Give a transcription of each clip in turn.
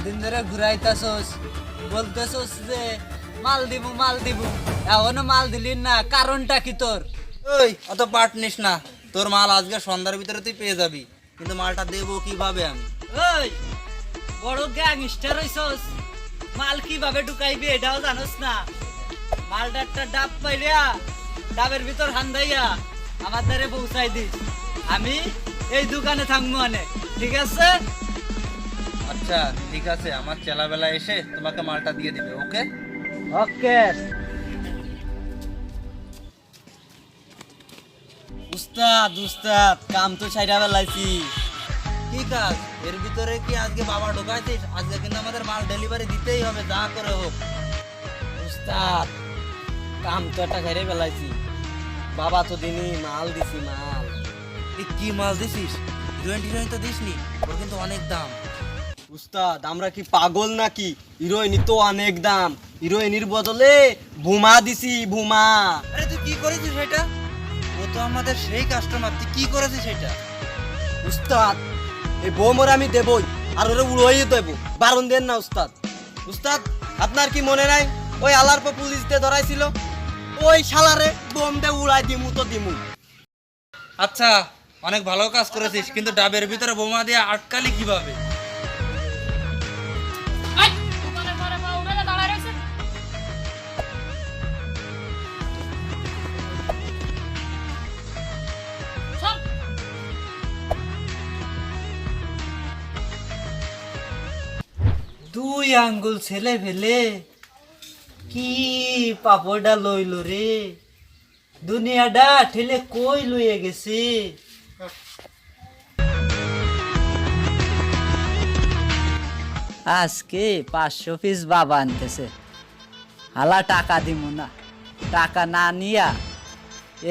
দিন ধরে ঘুরাইতাছস, বলতেছস যে মাল দিবু, এখনো মাল দিলি না, কারণটা কি তোর? ওই অত পাট নিস না, তোর মাল আজকে সন্ধ্যার ভিতরে তুই পেয়ে যাবি, কিন্তু মালটা দেবো কিভাবে আমি? ওই বড় গ্যাংস্টার হইছস, মাল কিভাবে ঢুকাইবি এটাও জানোস না? মালটা একটা ডাব পাইলিয়া ডাবের ভিতর হান্দাইয়া আমার দ্বারে পৌঁছাই দিস, আমি এই দোকানে থাকবো মানে, ঠিক আছে? আচ্ছা ঠিক আছে, আমার চেলাবেলা এসে তোমাকে মালটা দিয়ে দিবে। ওকে ওকে। উস্তাদ কাম তো ছাইড়া ফেলাইছি। কি কাজ? এর ভিতরে কি আজকে বাবা ঢোকাইছিস? আজকে কিন্তু আমাদের মাল ডেলিভারি দিতেই হবে, যা করে হোক। উস্তাদ কাম তো একটা ছাইড়া ফেলাইছি। বাবা তো দিনি মাল দিছি মাল। তুই কি মাল দিছিস? হিরোইন তো দিসনি, ওর কিন্তু অনেক দাম। উস্তাদ আমরা কি পাগল নাকি? হিরোইনি তো অনেক দাম, হিরোইনির বদলে বোমা দিছি বোমা। আরে তুই কি করেছিস সেটা? ও তো আমাদের সেই কাস্টমার, তুই কি করেছিস সেটা? উস্তাদ এই বোম ওর আমি দেবই, আর ওরে উড়াই দেবো, বারণ দেন না উস্তাদ। উস্তাদ আপনার কি মনে নাই ওই আলার পর পুলিশ দিয়ে ধরাইছিল? ওই শালারে বোম দিয়ে উড়াই দিমু তো দিমু। আচ্ছা অনেক ভালো কাজ করেছিস, কিন্তু ডাবের ভিতরে বোমা দিয়ে আটকালি কিভাবে? দুই আঙ্গুল ছেলে ফেলে কি পাপড়টা লইল রে, দুনিয়াটা ঠেলে কই লইয়ে গেছে। আজকে 500 পিস বাবা আনতেছে, হালা টাকা দিব না, টাকা না নিয়া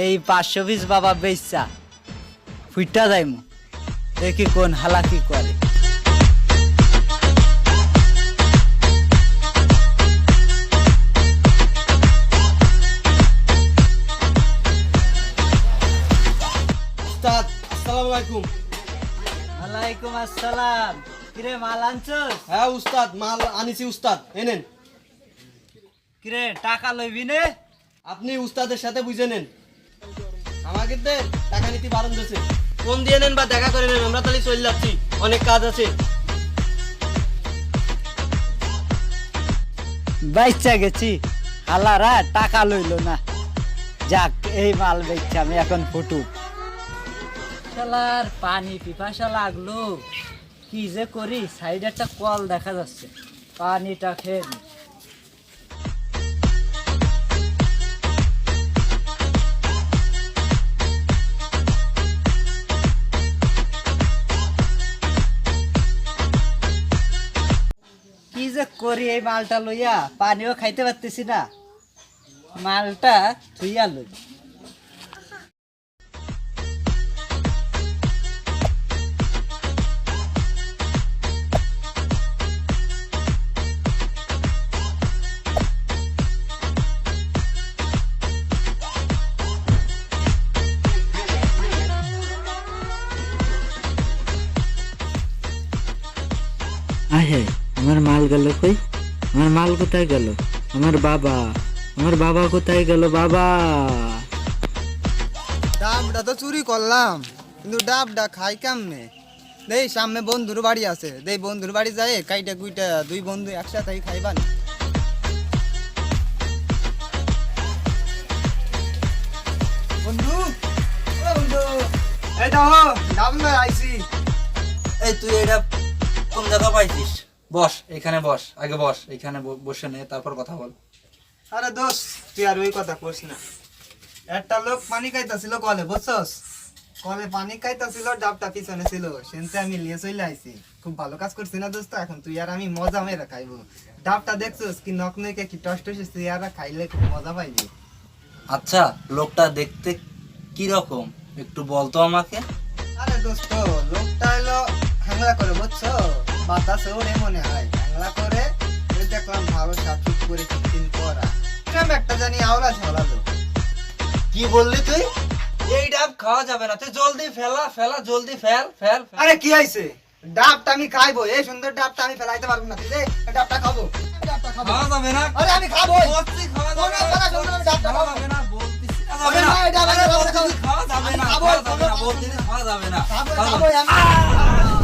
এই 500 পিস বাবা বেচা ফুইটা যাইমু, দেখি কোন হালা কি করে। উস্তাদ আসসালামু আলাইকুম। ওয়ালাইকুম আসসালাম। কিরে মাল আনছস? হ্যাঁ উস্তাদ মাল আনিছি উস্তাদ, এনেন। কিরে টাকা লইবি নে? আপনি উস্তাদের সাথে বুঝে নেন, আমাকে দে টাকা নিতে বারণ দিয়েছে। ফোন দিয়ে নেন বা দেখা করে নেন, আমরা তাহলে চলে যাচ্ছি, অনেক কাজ আছে। বাইচা গেছি, হালারা টাকা লইল না। যাক এই মাল বেচছি আমি এখন ফুটুক। শালার পানি পিপাসা লাগলো, কি যে করি, সাইডে একটা কল দেখা যাচ্ছে, পানিটা খেয়ে নি। কি যে করি এই মালটা লইয়া, পানিও খাইতে পারতেছি না, মালটা থুইয়া লই। আহে আমার মাল গেল কই? আমার মাল কোথায় গেল? আমার বাবা কোথায় গেল? বাবা ডাবটা তো চুরি করলাম, কিন্তু ডাবটা খাই কেমনে? দেই সামনে বন্ধুর বাড়ি আছে, দেই বন্ধুর বাড়ি যায় কাইটা কুইটা দুই বন্ধু একসাথে খাইবান। বন্ধু ও বন্ধু, এই দেখো ডাব লই আইছি। এই তুই এটা কোন জায়গা পাইছিস? বস এখানে, বস আগে, বস এখানে বসে নে, তারপর কথা বল। আরে দোস্ত তুই আর ওই কথা কইস না, একটা লোক পানি খাইতাছিল কলে, বুঝছস? কলে পানি খাইতাছিল, ডাবটা পিছনে ছিল, সেনতে আমি নিয়ে চলে আইছি। খুব ভালো কাজ করছি না দোস্ত? এখন তুই আর আমি মজা মেরে খাইবো। ডাবটা দেখছস কি নকনকে, কি টসটসে, তুই আর খাইলে খুব মজা পাইবি। আচ্ছা লোকটা দেখতে কি রকম একটু বলতো আমাকে। আরে দোস্ত লোকটা হলো হ্যাংলা করে, বুঝছো? বাতাসে ওরে মনে হয় হ্যাংলা করে। ওই দেখলাম ভালো সাপসুপ করে কিছুদিন পরা কেমন একটা জানি আওলা ঝলালো। কি বললি তুই? এই ডাব খাওয়া যাবে না, তুই জলদি ফেলা, জলদি ফেল। আরে কি হইছে? ডাবটা আমি খাইবো, এই সুন্দর ডাবটা আমি ফেলাইতে পারবো না, তুই ডাবটা খাবো, ডাবটা খাবো। খাওয়া যাবে না আরে আমি খাবো, বলছি খাওয়া যাবে কোনো কথা শুনবো না, ডাবটা খাওয়া খাবো। যাবে না বলতেছি খাওয়া আরে যাবে না না, এটা আমি আরে খাবো, বলতেছি খাওয়া যাবে না খাবো, খাওয়া যাবে না খাবো, বলতেছি খাওয়া যাবে না খাবো, খাওয়া খাবো, যাবে না। আমি